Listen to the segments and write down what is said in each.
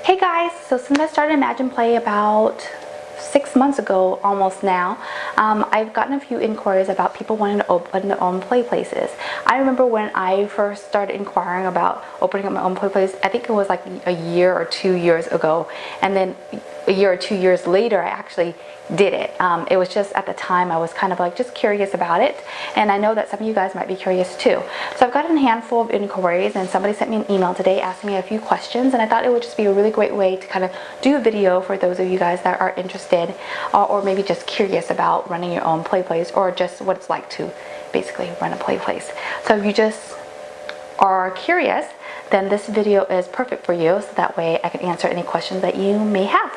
Hey guys, so since I started Imagine Play about 6 months ago, almost now, I've gotten a few inquiries about people wanting to open their own play places. I remember when I first started inquiring about opening up my own play place, I think it was like a year or 2 years ago, and then a year or 2 years later I actually did it. It was just at the time I was kind of like just curious about it, and I know that some of you guys might be curious too. So I've gotten a handful of inquiries, and somebody sent me an email today asking me a few questions, and I thought it would just be a really great way to kind of do a video for those of you guys that are interested or maybe just curious about running your own play place, or just what it's like to basically run a play place. So if you just are curious, then this video is perfect for you, so that way I can answer any questions that you may have.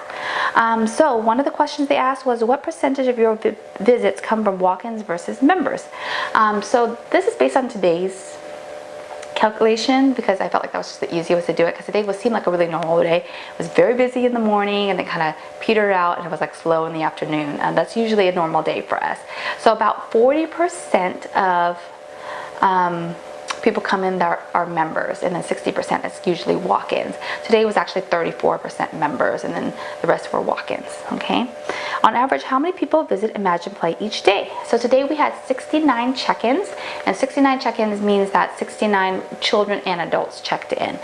So one of the questions they asked was, what percentage of your visits come from walk-ins versus members? So this is based on today's calculation, because I felt like that was just the easiest way to do it, because today seemed like a really normal day. It was very busy in the morning and then kind of petered out, and it was like slow in the afternoon, and that's usually a normal day for us. So about 40% of people come in that are members, and then 60% is usually walk-ins. Today was actually 34% members, and then the rest were walk-ins. Okay, on average, how many people visit Imagine Play each day? So today we had 69 check-ins, and 69 check-ins means that 69 children and adults checked in.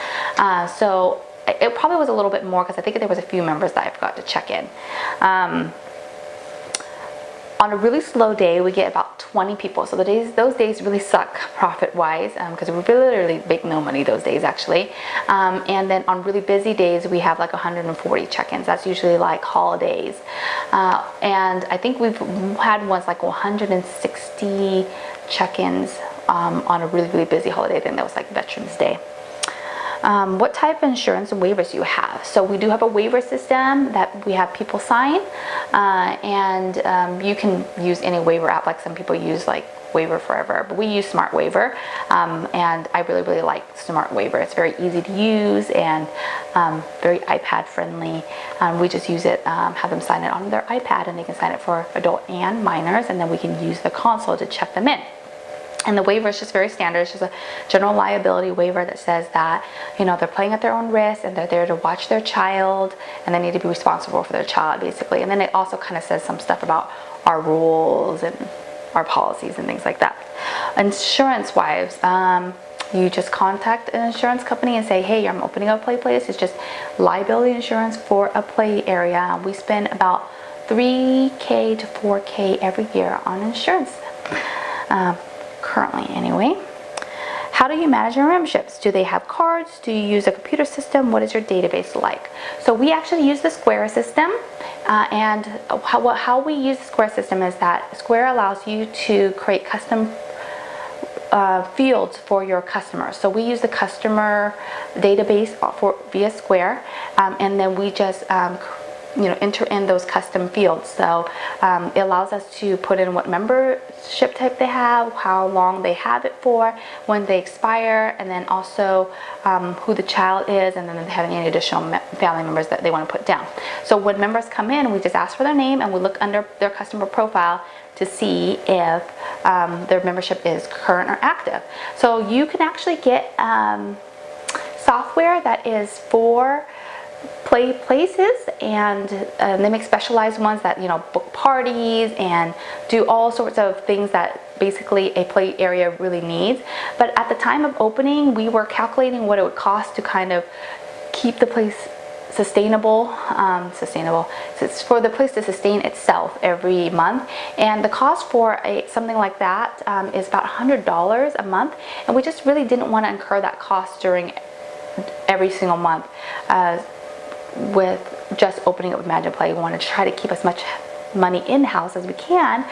So it probably was a little bit more, because I think there was a few members that I forgot to check in. On a really slow day, we get about 20 people. So those days really suck profit-wise, because we literally make no money those days actually. And then on really busy days, we have like 140 check-ins. That's usually like holidays. And I think we've had ones like 160 check-ins on a really, really busy holiday. I think that was like Veterans Day. What type of insurance and waivers do you have? So we do have a waiver system that we have people sign, and you can use any waiver app. Like some people use like Waiver Forever, but we use Smart Waiver, and I really, really like Smart Waiver. It's very easy to use and very iPad friendly. We just use it, have them sign it on their iPad, and they can sign it for adult and minors, and then we can use the console to check them in. And the waiver is just very standard. It's just a general liability waiver that says that, you know, they're playing at their own risk, and they're there to watch their child, and they need to be responsible for their child, basically. And then it also kind of says some stuff about our rules and our policies and things like that. Insurance-wise, you just contact an insurance company and say, hey, I'm opening up a play place. It's just liability insurance for a play area. We spend about $3K to $4K every year on insurance. Currently anyway. How do you manage your memberships? Do they have cards? Do you use a computer system? What is your database like? So we actually use the Square system, and how we use the Square system is that Square allows you to create custom fields for your customers. So we use the customer database via Square, and then we just enter in those custom fields. So it allows us to put in what membership type they have, how long they have it for, when they expire, and then also who the child is, and then if they have any additional family members that they want to put down. So when members come in, we just ask for their name, and we look under their customer profile to see if their membership is current or active. So you can actually get software that is for play places, and they make specialized ones that, you know, book parties and do all sorts of things that basically a play area really needs. But at the time of opening, we were calculating what it would cost to kind of keep the place sustainable. It's for the place to sustain itself every month, and the cost for something like that is about $100 a month, and we just really didn't want to incur that cost during every single month. With just opening up Imagine Play, we want to try to keep as much money in-house as we can,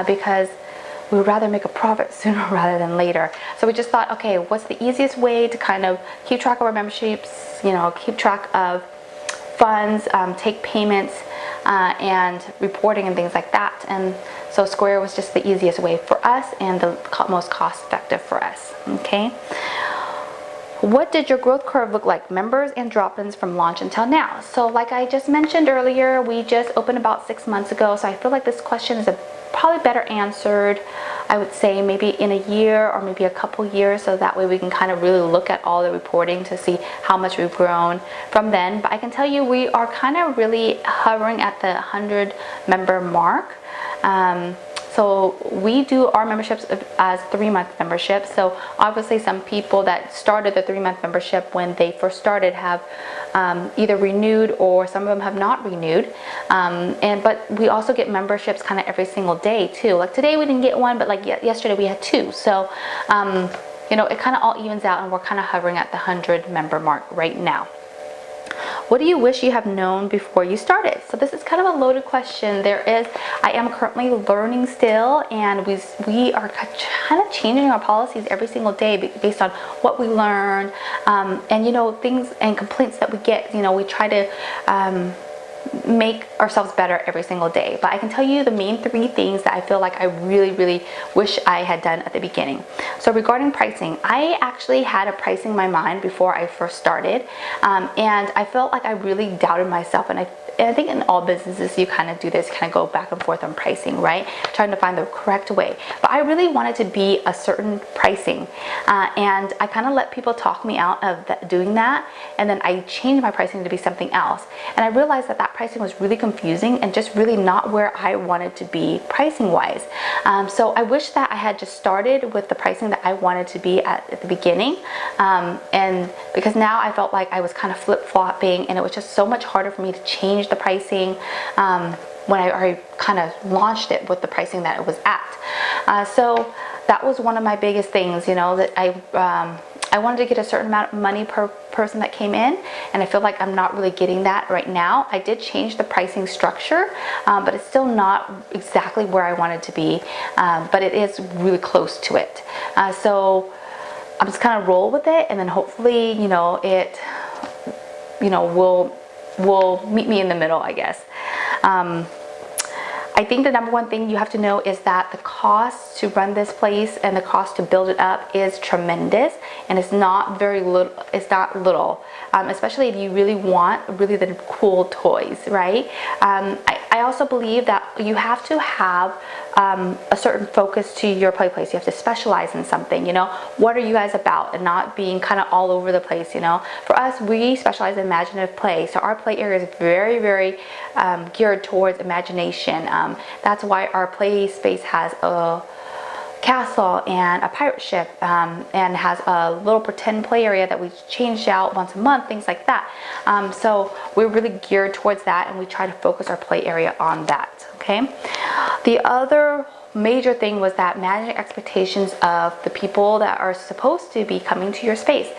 because we would rather make a profit sooner rather than later. So we just thought, okay, what's the easiest way to kind of keep track of our memberships, you know, keep track of funds, take payments, and reporting and things like that. And so Square was just the easiest way for us and the most cost-effective for us. Okay. What did your growth curve look like, members and drop-ins from launch until now? So like I just mentioned earlier, we just opened about 6 months ago, so I feel like this question is probably better answered I would say maybe in a year or maybe a couple years, so that way we can kind of really look at all the reporting to see how much we've grown from then. But I can tell you we are kind of really hovering at the 100 member mark. So we do our memberships as 3-month memberships. So obviously some people that started the 3-month membership when they first started have either renewed, or some of them have not renewed. But we also get memberships kind of every single day too. Like today we didn't get one, but like yesterday we had 2. So you know, it kind of all evens out, and we're kind of hovering at the 100 member mark right now. What do you wish you have known before you started? So this is kind of a loaded question. I am currently learning still, and we are kind of changing our policies every single day based on what we learn, and you know, things and complaints that we get. You know, we try to make ourselves better every single day. But I can tell you the main 3 things that I feel like I really wish I had done at the beginning. So regarding pricing, I actually had a pricing in my mind before I first started, and I felt like I really doubted myself, and I think in all businesses you kind of do this, kind of go back and forth on pricing, right? Trying to find the correct way. But I really wanted to be a certain pricing, and I kind of let people talk me out of doing that, and then I changed my pricing to be something else. And I realized that pricing was really confusing and just really not where I wanted to be pricing wise. So I wish that I had just started with the pricing that I wanted to be at the beginning, and because now I felt like I was kind of flip-flopping, and it was just so much harder for me to change the pricing when I kind of launched it with the pricing that it was at. So that was one of my biggest things, you know, that I wanted to get a certain amount of money per person that came in, and I feel like I'm not really getting that right now. I did change the pricing structure, but it's still not exactly where I wanted to be, but it is really close to it. So I'm just kind of roll with it, and then hopefully, you know, it, you know, will meet me in the middle, I guess. I think the number one thing you have to know is that the cost to run this place and the cost to build it up is tremendous, and it's not very little. It's not little, especially if you really want really the cool toys, right? I also believe that you have to have a certain focus to your play place. You have to specialize in something. You know, what are you guys about, and not being kind of all over the place. You know, for us, we specialize in imaginative play, so our play area is very geared towards imagination. That's why our play space has a castle and a pirate ship, and has a little pretend play area that we change out once a month, things like that. So we're really geared towards that, and we try to focus our play area on that. Okay. The other major thing was that managing expectations of the people that are supposed to be coming to your space.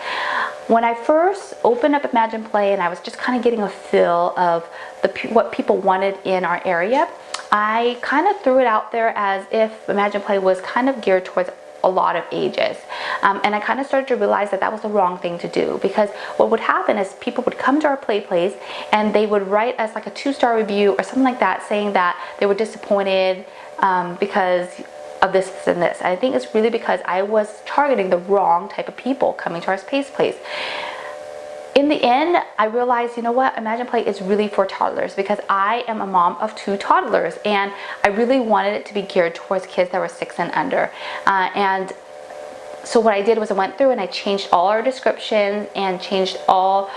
When I first opened up Imagine Play, and I was just kind of getting a feel of what people wanted in our area, I kind of threw it out there as if Imagine Play was kind of geared towards a lot of ages, and I kind of started to realize that that was the wrong thing to do, because what would happen is people would come to our play place and they would write us like a 2-star review or something like that, saying that they were disappointed because of this and this. And I think it's really because I was targeting the wrong type of people coming to our space place. In the end, I realized, you know what, Imagine Play is really for toddlers, because I am a mom of 2 toddlers, and I really wanted it to be geared towards kids that were 6 and under. And so what I did was I went through and I changed all our descriptions and changed all,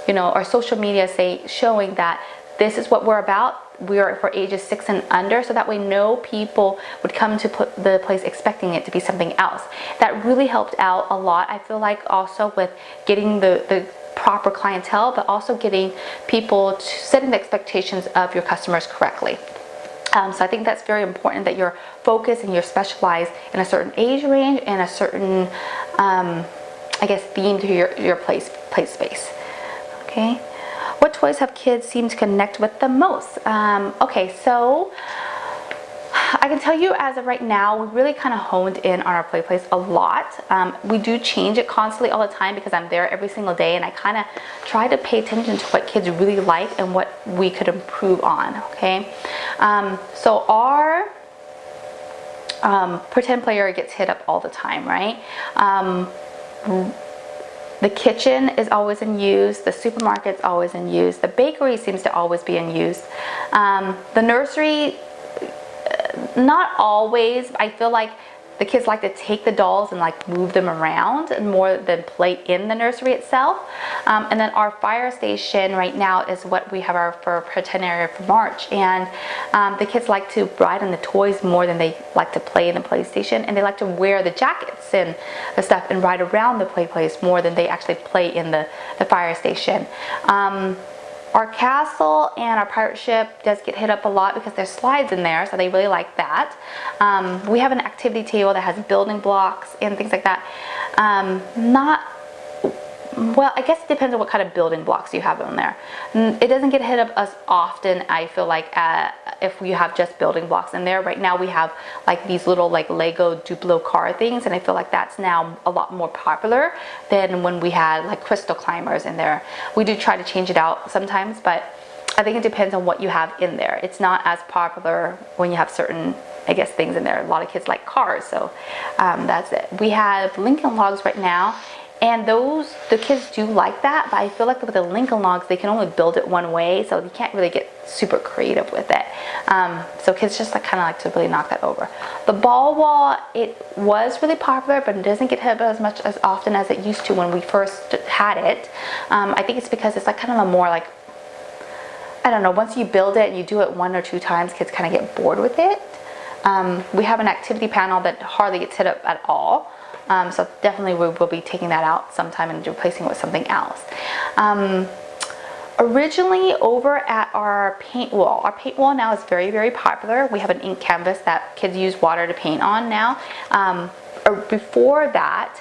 you know, our social media showing that this is what we're about. We are for ages 6 and under, so that way no people would come to the place expecting it to be something else. That really helped out a lot, I feel like, also with getting the proper clientele, but also getting people to setting the expectations of your customers correctly. So I think that's very important, that you're focused and you're specialized in a certain age range and a certain, I guess, theme to your play space. Okay. What toys have kids seem to connect with the most? Okay, so I can tell you as of right now, we really kind of honed in on our play place a lot. We do change it constantly all the time, because I'm there every single day, and I kind of try to pay attention to what kids really like and what we could improve on. Okay, so our pretend play area gets hit up all the time, right? The kitchen is always in use, the supermarket's always in use, the bakery seems to always be in use. The nursery, not always. I feel like the kids like to take the dolls and like move them around more than play in the nursery itself. And then our fire station right now is what we have for pretend area for March. And the kids like to ride on the toys more than they like to play in the PlayStation. And they like to wear the jackets and the stuff and ride around the play place more than they actually play in the fire station. Our castle and our pirate ship does get hit up a lot because there's slides in there, so they really like that. We have an activity table that has building blocks and things like that. Well, I guess it depends on what kind of building blocks you have on there. It doesn't get hit up as often, I feel like, if you have just building blocks in there. Right now we have like these little like Lego Duplo car things, and I feel like that's now a lot more popular than when we had like crystal climbers in there. We do try to change it out sometimes, but I think it depends on what you have in there. It's not as popular when you have certain, I guess, things in there. A lot of kids like cars, so that's it. We have Lincoln Logs right now. And the kids do like that, but I feel like with the Lincoln Logs, they can only build it one way, so you can't really get super creative with it. So kids just like kind of like to really knock that over. The ball wall, it was really popular, but it doesn't get hit as much as often as it used to when we first had it. I think it's because it's like kind of a more like, I don't know, once you build it and you do it 1 or 2 times, kids kind of get bored with it. We have an activity panel that hardly gets hit up at all. So definitely we will be taking that out sometime and replacing it with something else. Originally over at our paint wall now is very, very popular. We have an ink canvas that kids use water to paint on now. Before that,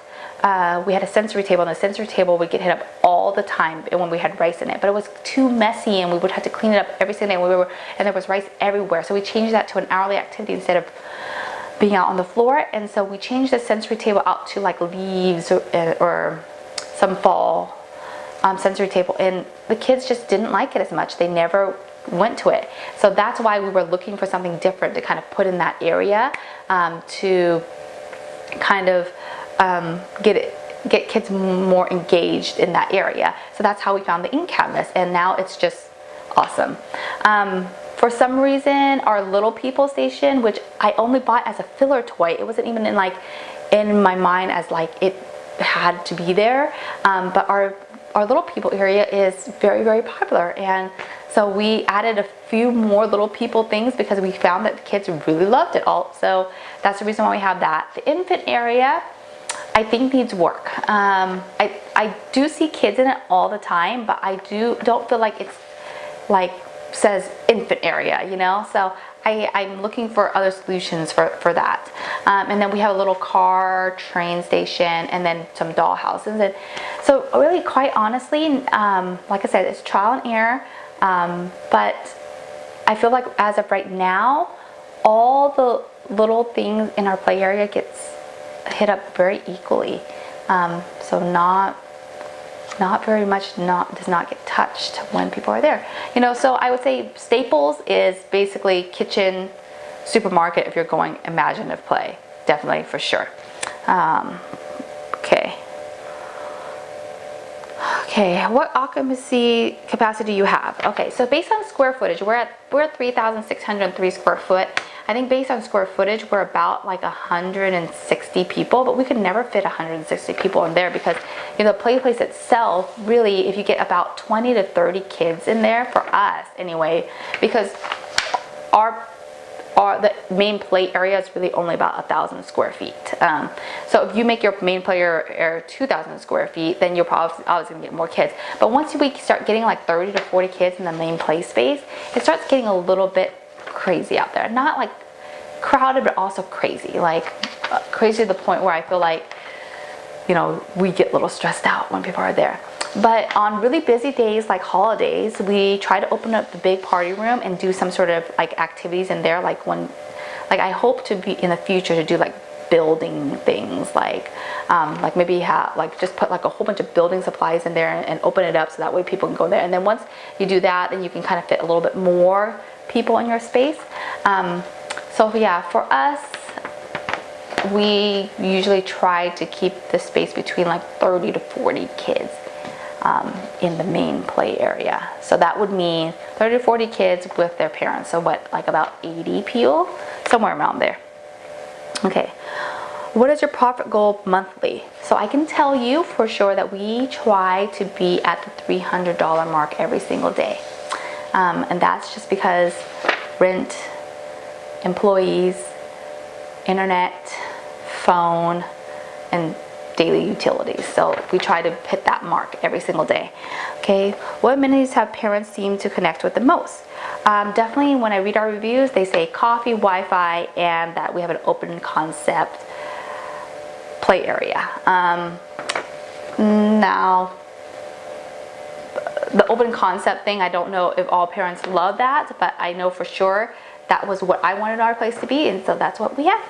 we had a sensory table, and the sensory table would get hit up all the time when we had rice in it, but it was too messy and we would have to clean it up every single day, and there was rice everywhere. So we changed that to an hourly activity instead of being out on the floor. And so we changed the sensory table out to like leaves or some fall sensory table, and the kids just didn't like it as much. They never went to it. So that's why we were looking for something different to kind of put in that area, to kind of get kids more engaged in that area. So that's how we found the ink canvas, and now it's just awesome. For some reason, our Little People station, which I only bought as a filler toy, it wasn't even in my mind as like it had to be there. But our Little People area is very, very popular, and so we added a few more Little People things because we found that the kids really loved it all. So that's the reason why we have that. The infant area, I think, needs work. I do see kids in it all the time, but I don't feel like it's like says infant area, you know. So I'm looking for other solutions for that. And then we have a little car train station, and then some doll houses. And so really, quite honestly, like I said, it's trial and error. But I feel like as of right now, all the little things in our play area gets hit up very equally. So not very much does not get touched when people are there. You know, so I would say Staples is basically kitchen, supermarket if you're going imaginative play. Definitely, for sure. Okay, what occupancy capacity do you have? Okay, so based on square footage, we're at 3,603 square foot. I think based on square footage, we're about like 160 people, but we could never fit 160 people in there because, you know, the play place itself, really, if you get about 20 to 30 kids in there, for us anyway, because the main play area is really only about 1,000 square feet. So if you make your main play area 2,000 square feet, then you're probably always going to get more kids. But once we start getting like 30 to 40 kids in the main play space, it starts getting a little bit crazy out there. Not like crowded, but also crazy. Like crazy to the point where I feel like, you know, we get a little stressed out when people are there. But on really busy days like holidays, we try to open up the big party room and do some sort of like activities in there. Like I hope to be in the future to do like building things, like maybe just put like a whole bunch of building supplies in there and open it up so that way people can go there. And then once you do that, then you can kind of fit a little bit more people in your space. So yeah, for us, we usually try to keep the space between like 30 to 40 kids. in the main play area. So that would mean 30 to 40 kids with their parents. So what, like about 80 people? Somewhere around there. Okay. What is your profit goal monthly? So I can tell you for sure that we try to be at the $300 mark every single day. And that's just because rent, employees, internet, phone, and daily utilities. So we try to hit that mark every single day. Okay, what amenities have parents seem to connect with the most? Definitely when I read our reviews, they say coffee, Wi-Fi, and that we have an open concept play area. Now, the open concept thing, I don't know if all parents love that, but I know for sure that was what I wanted our place to be, and so that's what we have.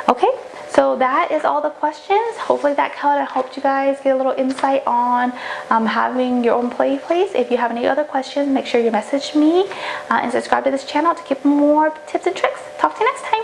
Okay, so that is all the questions. Hopefully that kind of helped you guys get a little insight on having your own play place. If you have any other questions, make sure you message me and subscribe to this channel to get more tips and tricks. Talk to you next time.